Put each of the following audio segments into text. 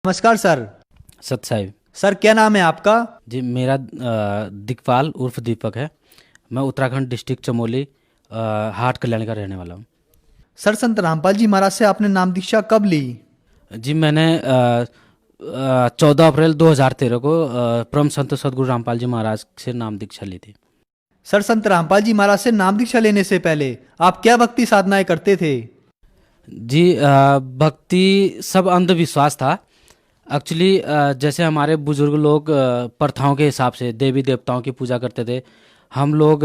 नमस्कार सर। सत साहिब। सर क्या नाम है आपका? जी मेरा दिकपाल उर्फ दीपक है। मैं उत्तराखंड डिस्ट्रिक्ट चमोली हाट कल्याण का रहने वाला हूँ। सर संत रामपाल जी महाराज से आपने नाम दीक्षा कब ली? जी मैंने 14 अप्रैल 2013 को परम संत सदगुरु रामपाल जी महाराज से नाम दीक्षा ली थी। सर संत रामपाल जी महाराज से नाम दीक्षा लेने से पहले आप क्या भक्ति साधनाएं करते थे? जी भक्ति सब अंधविश्वास था। एक्चुअली जैसे हमारे बुजुर्ग लोग प्रथाओं के हिसाब से देवी देवताओं की पूजा करते थे। हम लोग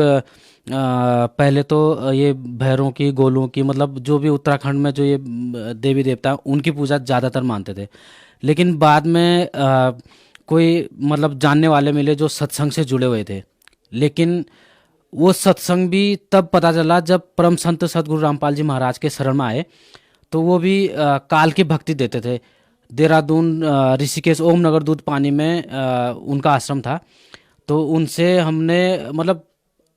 पहले तो ये भैरों की गोलों की मतलब जो भी उत्तराखंड में जो ये देवी देवता हैं, उनकी पूजा ज़्यादातर मानते थे। लेकिन बाद में कोई मतलब जानने वाले मिले जो सत्संग से जुड़े हुए थे। लेकिन वो सत्संग भी तब पता चला जब परम संत सदगुरु रामपाल जी महाराज के शरण में आए। तो वो भी काल की भक्ति देते थे। देहरादून ऋषिकेश ओम नगर दूध पानी में उनका आश्रम था। तो उनसे हमने मतलब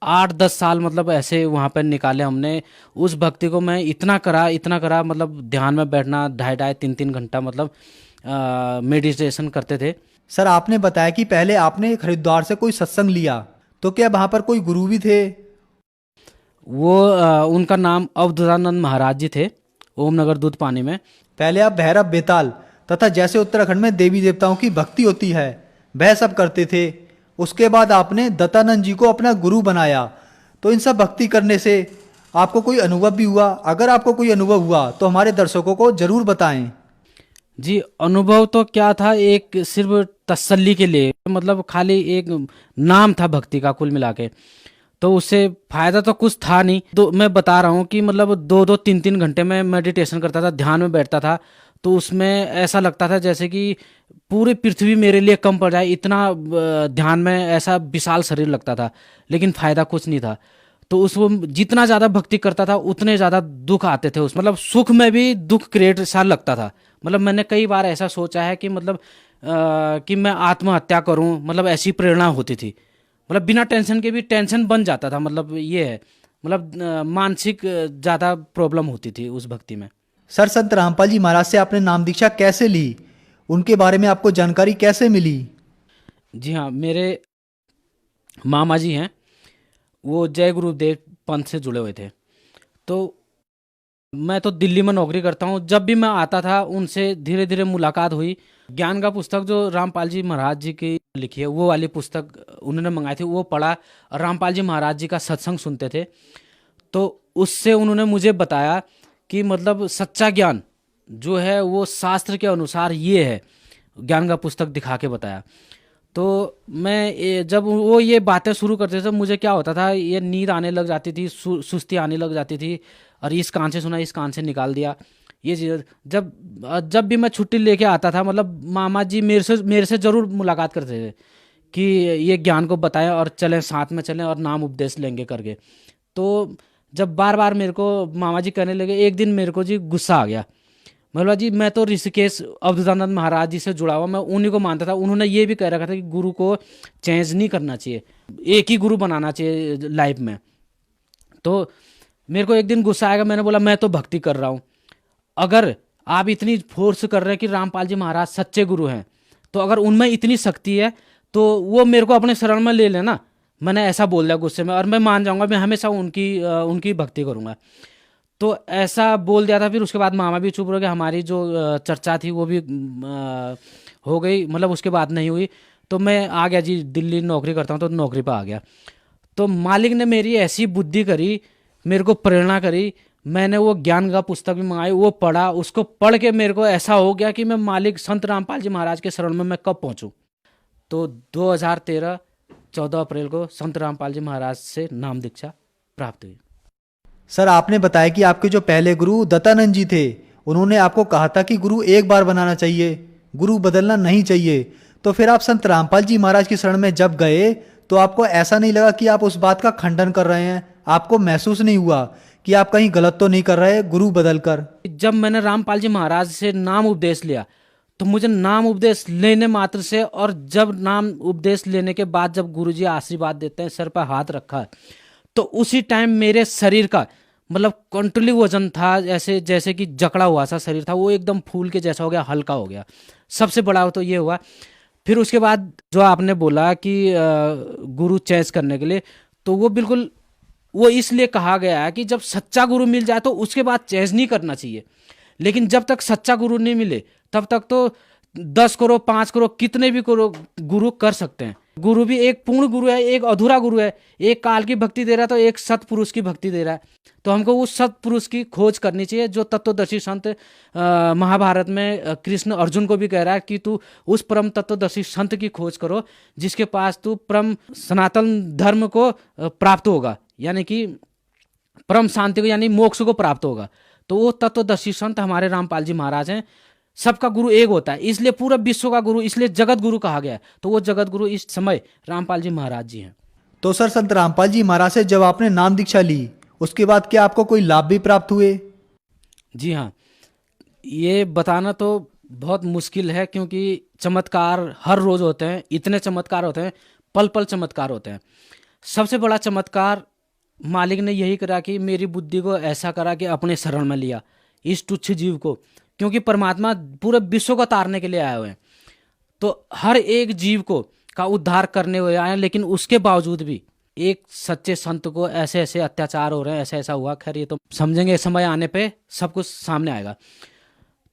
8-10 साल मतलब ऐसे वहाँ पर निकाले हमने। उस भक्ति को मैं इतना करा मतलब ध्यान में बैठना 2.5-3 घंटा मतलब मेडिटेशन करते थे। सर आपने बताया कि पहले आपने हरिद्वार से कोई सत्संग लिया, तो क्या वहां पर कोई गुरु भी थे? वो उनका नाम अवधूतानंद महाराज जी थे, ओम नगर दूध पानी में। पहले आप भैरव बेताल तथा जैसे उत्तराखंड में देवी देवताओं की भक्ति होती है वह सब करते थे। उसके बाद आपने दत्तानंद जी को अपना गुरु बनाया। तो इन सब भक्ति करने से आपको कोई अनुभव भी हुआ? अगर आपको कोई अनुभव हुआ तो हमारे दर्शकों को जरूर बताएं। जी अनुभव तो क्या था, एक सिर्फ तसल्ली के लिए मतलब खाली एक नाम था भक्ति का कुल मिला के। तो उससे फायदा तो कुछ था नहीं। तो मैं बता रहा हूँ कि मतलब 2-2 3-3 घंटे में मेडिटेशन करता था, ध्यान में बैठता था। तो उसमें ऐसा लगता था जैसे कि पूरी पृथ्वी मेरे लिए कम पड़ जाए, इतना ध्यान में ऐसा विशाल शरीर लगता था। लेकिन फायदा कुछ नहीं था। तो उसको जितना ज़्यादा भक्ति करता था उतने ज़्यादा दुख आते थे। उस मतलब सुख में भी दुख क्रिएट सा लगता था। मतलब मैंने कई बार ऐसा सोचा है कि मतलब कि मैं आत्महत्या करूं, मतलब ऐसी प्रेरणा होती थी। मतलब बिना टेंशन के भी टेंशन बन जाता था। मतलब ये है मतलब मानसिक ज़्यादा प्रॉब्लम होती थी उस भक्ति में। सर संत रामपाल जी महाराज से आपने नाम दीक्षा कैसे ली? उनके बारे में आपको जानकारी कैसे मिली? जी हाँ, मेरे मामा जी हैं, वो जय गुरुदेव पंथ से जुड़े हुए थे। तो मैं तो दिल्ली में नौकरी करता हूँ। जब भी मैं आता था उनसे धीरे धीरे मुलाकात हुई। ज्ञान का पुस्तक जो रामपाल जी महाराज जी की लिखी है वो वाली पुस्तक उन्होंने मंगाई थी, वो पढ़ा। और रामपाल जी महाराज जी का सत्संग सुनते थे। तो उससे उन्होंने मुझे बताया कि मतलब सच्चा ज्ञान जो है वो शास्त्र के अनुसार ये है। ज्ञान का पुस्तक दिखा के बताया। तो जब वो ये बातें शुरू करते थे मुझे क्या होता था, ये नींद आने लग जाती थी, सुस्ती आने लग जाती थी। और इस कान से सुना इस कान से निकाल दिया ये चीज़। जब जब भी मैं छुट्टी लेके आता था मतलब मामा जी मेरे से ज़रूर मुलाकात करते थे कि ये ज्ञान को बताएं और चलें, साथ में चलें और नाम उपदेश लेंगे करके। तो जब बार बार मेरे को मामा जी कहने लगे, एक दिन मेरे को जी गुस्सा आ गया। मैं बोला जी मैं तो ऋषिकेश अवधूतानंद महाराज जी से जुड़ा हुआ, मैं उन्हीं को मानता था। उन्होंने ये भी कह रखा था कि गुरु को चेंज नहीं करना चाहिए, एक ही गुरु बनाना चाहिए लाइफ में। तो मेरे को एक दिन गुस्सा आएगा। मैंने बोला मैं तो भक्ति कर रहा हूँ, अगर आप इतनी फोर्स कर रहे हैं कि रामपाल जी महाराज सच्चे गुरु हैं, तो अगर उनमें इतनी शक्ति है तो वो मेरे को अपने शरण में ले लेना। मैंने ऐसा बोल दिया गुस्से में, और मैं मान जाऊंगा, मैं हमेशा उनकी भक्ति करूंगा। तो ऐसा बोल दिया था। फिर उसके बाद मामा भी चुप रह गए। हमारी जो चर्चा थी वो भी हो गई, मतलब उसके बाद नहीं हुई। तो मैं आ गया जी, दिल्ली नौकरी करता हूँ तो नौकरी पर आ गया। तो मालिक ने मेरी ऐसी बुद्धि करी, मेरे को प्रेरणा करी। मैंने वो ज्ञान का पुस्तक भी मंगाई, वो पढ़ा। उसको पढ़ के मेरे को ऐसा हो गया कि मैं मालिक संत रामपाल जी महाराज के शरण में मैं कब पहुंचूं। तो 2013 14 अप्रैल को संत रामपाल जी महाराज से नाम दीक्षा प्राप्त हुई। सर आपने बताया कि आपके जो पहले गुरु दत्तानंद जी थे उन्होंने आपको कहा था कि गुरु एक बार बनाना चाहिए, गुरु बदलना नहीं चाहिए। तो फिर आप संत रामपाल जी महाराज की शरण में जब गए तो आपको ऐसा नहीं लगा कि आप उस बात का खंडन कर रहे हैं? आपको महसूस नहीं हुआ कि आप कहीं गलत तो नहीं कर रहे गुरु बदल कर? जब मैंने रामपाल जी महाराज से नाम उपदेश लिया तो मुझे नाम उपदेश लेने मात्र से, और जब नाम उपदेश लेने के बाद जब गुरुजी आशीर्वाद देते हैं, सर पर हाथ रखा, तो उसी टाइम मेरे शरीर का मतलब कंट्रोली वजन था, ऐसे जैसे कि जकड़ा हुआ सा शरीर था, वो एकदम फूल के जैसा हो गया, हल्का हो गया। सबसे बड़ा तो ये हुआ। फिर उसके बाद जो आपने बोला कि गुरु चेंज करने के लिए, तो वो बिल्कुल वो इसलिए कहा गया है कि जब सच्चा गुरु मिल जाए तो उसके बाद चेंज नहीं करना चाहिए। लेकिन जब तक सच्चा गुरु नहीं मिले तब तक तो 10 करो 5 करो कितने भी करो गुरु कर सकते हैं। गुरु भी एक पूर्ण गुरु है, एक अधूरा गुरु है। एक काल की भक्ति दे रहा है तो एक सतपुरुष की भक्ति दे रहा है। तो हमको उस सतपुरुष की खोज करनी चाहिए जो तत्वदर्शी संत महाभारत में कृष्ण अर्जुन को भी कह रहा है कि तू उस परम तत्वदर्शी संत की खोज करो जिसके पास तू परम सनातन धर्म को प्राप्त होगा, यानी कि परम शांति को यानी मोक्ष को प्राप्त होगा। तो वो तत्वदर्शी संत हमारे रामपाल जी महाराज हैं। सबका गुरु एक होता है, इसलिए पूरा विश्व का गुरु, इसलिए जगत गुरु कहा गया है। तो वो जगत गुरु इस समय रामपाल जी महाराज जी हैं। तो सर संत रामपाल जी महाराज से जब आपने नाम दीक्षा ली उसके बाद क्या आपको कोई लाभ भी प्राप्त हुए? जी हाँ, ये बताना तो बहुत मुश्किल है क्योंकि चमत्कार हर रोज होते हैं, इतने चमत्कार होते हैं, पल पल चमत्कार होते हैं। सबसे बड़ा चमत्कार मालिक ने यही करा कि मेरी बुद्धि को ऐसा करा कि अपने शरण में लिया इस तुच्छ जीव को, क्योंकि परमात्मा पूरे विश्व को तारने के लिए आए हुए हैं। तो हर एक जीव को का उद्धार करने हुए आए हैं, लेकिन उसके बावजूद भी एक सच्चे संत को ऐसे ऐसे अत्याचार हो रहे हैं, ऐसा ऐसा हुआ। खैर ये तो समझेंगे, समय आने पे सब कुछ सामने आएगा।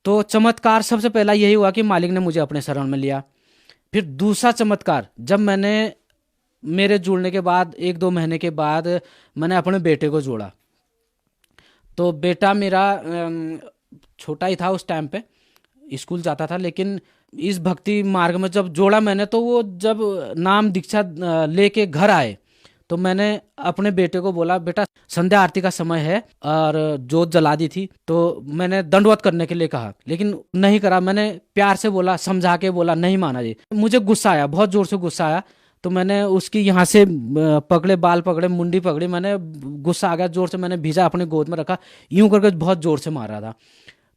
तो चमत्कार सबसे पहला यही हुआ कि मालिक ने मुझे अपने शरण में लिया। फिर दूसरा चमत्कार, जब मैंने मेरे जुड़ने के बाद 1-2 महीने के बाद मैंने अपने बेटे को जोड़ा। तो बेटा मेरा छोटा ही था उस टाइम पे, स्कूल जाता था। लेकिन इस भक्ति मार्ग में जब जोड़ा मैंने, तो वो जब नाम दीक्षा लेके घर आए तो मैंने अपने बेटे को बोला, बेटा संध्या आरती का समय है, और जोत जला दी थी। तो मैंने दंडवत करने के लिए कहा, लेकिन नहीं करा। मैंने प्यार से बोला, समझा के बोला, नहीं माना जी। मुझे गुस्सा आया, बहुत जोर से गुस्सा आया। तो मैंने उसकी यहाँ से पकड़े, बाल पकड़े, मुंडी पकड़ी, मैंने गुस्सा आ गया जोर से, मैंने भेजा अपने गोद में रखा, यूं करके बहुत जोर से मार रहा था।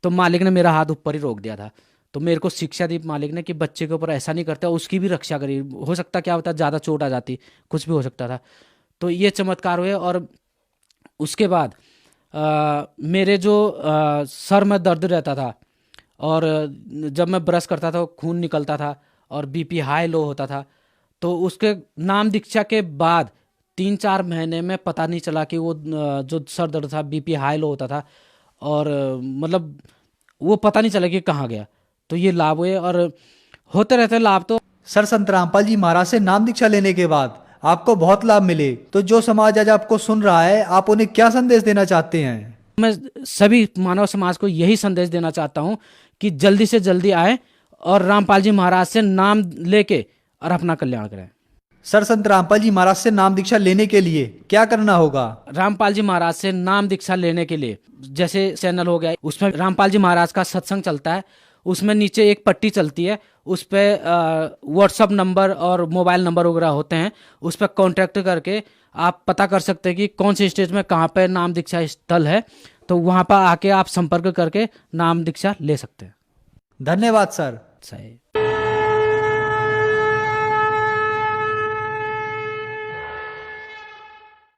तो मालिक ने मेरा हाथ ऊपर ही रोक दिया था। तो मेरे को शिक्षा दी मालिक ने कि बच्चे के ऊपर ऐसा नहीं करता, उसकी भी रक्षा करी। हो सकता क्या होता, ज़्यादा चोट आ जाती, कुछ भी हो सकता था। तो ये चमत्कार हुए। और उसके बाद मेरे जो सर में दर्द रहता था, और जब मैं ब्रश करता था खून निकलता था, और बीपी हाई लो होता था। तो उसके नाम दीक्षा के बाद 3-4 महीने में पता नहीं चला कि वो जो सर दर्द था, बीपी हाई लो होता था, और मतलब वो पता नहीं चला कि कहाँ गया। तो ये लाभ हुए और होते रहते लाभ। तो सर संत रामपाल जी महाराज से नाम दीक्षा लेने के बाद आपको बहुत लाभ मिले, तो जो समाज आज आपको सुन रहा है, आप उन्हें क्या संदेश देना चाहते हैं? मैं सभी मानव समाज को यही संदेश देना चाहता हूँ कि जल्दी से जल्दी आए और रामपाल जी महाराज से नाम लेके और अपना कल्याण करें। सर संत रामपाल जी महाराज से नाम दीक्षा लेने के लिए क्या करना होगा? रामपाल जी महाराज से नाम दीक्षा लेने के लिए जैसे चैनल हो गया, उसमें रामपाल जी महाराज का सत्संग चलता है। उसमें नीचे एक पट्टी चलती है, उस पर व्हाट्सअप नंबर और मोबाइल नंबर वगैरह होते हैं। उस पर कॉन्टैक्ट करके आप पता कर सकते हैं कि कौन से स्टेज में कहाँ पे नाम दीक्षा स्थल है। तो वहाँ पर आके आप संपर्क करके नाम दीक्षा ले सकते हैं। धन्यवाद सर। सही।